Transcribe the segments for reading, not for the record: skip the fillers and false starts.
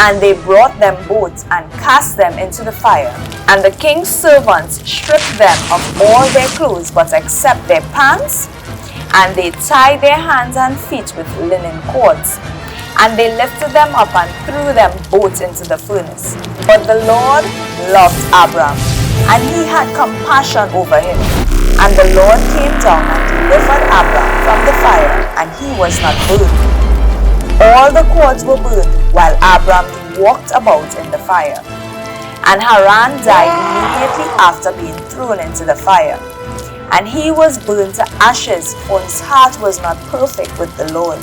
And they brought them both and cast them into the fire. And the king's servants stripped them of all their clothes but except their pants, and they tied their hands and feet with linen cords. And they lifted them up and threw them both into the furnace. But the Lord loved Abram, and he had compassion over him. And the Lord came down and delivered Abram from the fire, and he was not burned. All the cords were burned, while Abram walked about in the fire. And Haran died immediately after being thrown into the fire. And he was burned to ashes, for his heart was not perfect with the Lord.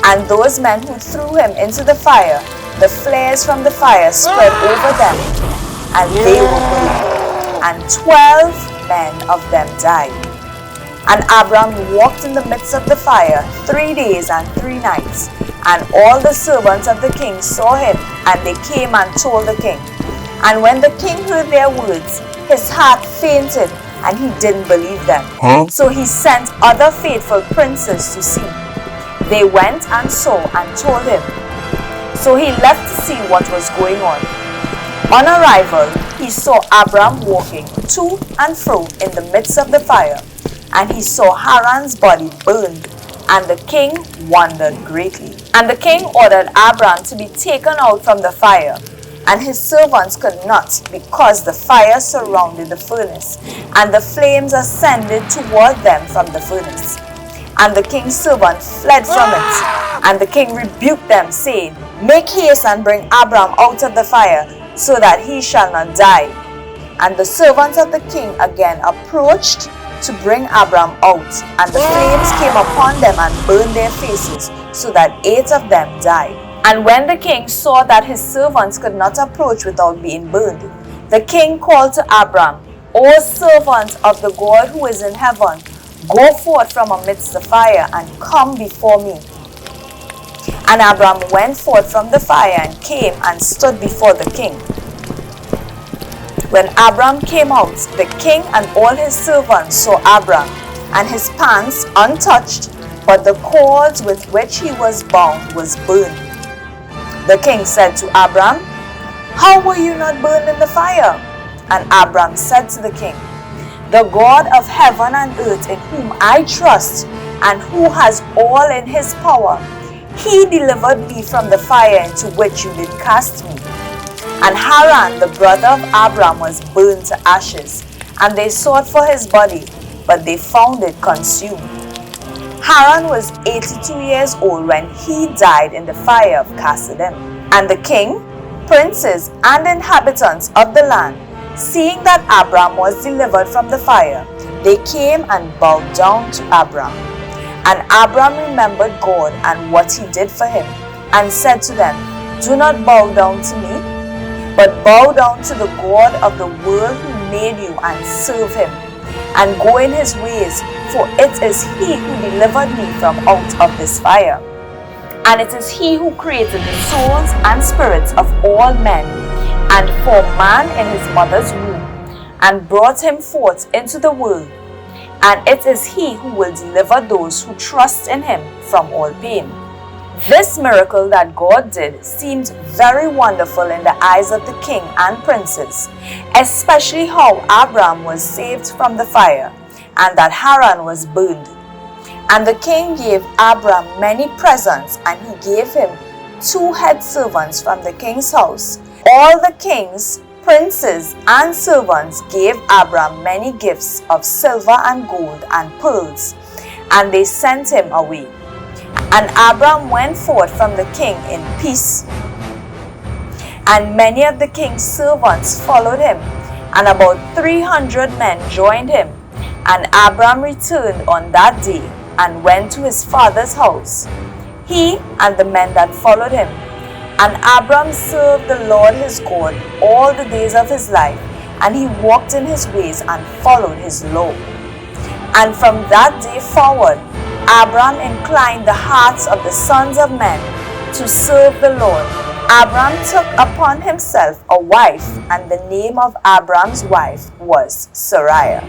And those men who threw him into the fire, the flares from the fire spread over them, and they were burned. And 12 men of them died. And Abram walked in the midst of the fire 3 days and 3 nights. And all the servants of the king saw him, and they came and told the king. And when the king heard their words, his heart fainted, and he didn't believe them. So he sent other faithful princes to see. They went and saw and told him. So he left to see what was going on. On arrival, he saw Abram walking to and fro in the midst of the fire, and he saw Haran's body burned, and the king wondered greatly. And the king ordered Abram to be taken out from the fire, and his servants could not, because the fire surrounded the furnace, and the flames ascended toward them from the furnace. And the king's servant fled from it, and the king rebuked them, saying, Make haste and bring Abram out of the fire, so that he shall not die. And the servants of the king again approached to bring Abram out, and the flames came upon them and burned their faces, so that 8 of them died. And when the king saw that his servants could not approach without being burned, the king called to Abram, O servant of the God who is in heaven, go forth from amidst the fire, and come before me. And Abram went forth from the fire, and came and stood before the king. When Abram came out, the king and all his servants saw Abram, and his pants untouched, but the cords with which he was bound was burned. The king said to Abram, How were you not burned in the fire? And Abram said to the king, The God of heaven and earth, in whom I trust, and who has all in his power, he delivered me from the fire into which you did cast me. And Haran, the brother of Abram, was burned to ashes, and they sought for his body, but they found it consumed. Haran was 82 years old when he died in the fire of Kasdim. And the king, princes, and inhabitants of the land, seeing that Abram was delivered from the fire, they came and bowed down to Abram. And Abram remembered God and what he did for him, and said to them, Do not bow down to me, but bow down to the God of the world who made you, and serve him, and go in his ways, for it is he who delivered me from out of this fire. And it is he who created the souls and spirits of all men, and formed man in his mother's womb, and brought him forth into the world. And it is he who will deliver those who trust in him from all pain. This miracle that God did seemed very wonderful in the eyes of the king and princes, especially how Abram was saved from the fire, and that Haran was burned. And the king gave Abram many presents, and he gave him 2 head servants from the king's house. All the kings, princes, and servants gave Abram many gifts of silver and gold and pearls, and they sent him away. And Abram went forth from the king in peace. And many of the king's servants followed him, and about 300 men joined him. And Abram returned on that day, and went to his father's house, he and the men that followed him. And Abram served the Lord his God all the days of his life, and he walked in his ways and followed his law. And from that day forward, Abram inclined the hearts of the sons of men to serve the Lord. Abram took upon himself a wife, and the name of Abram's wife was Sarai.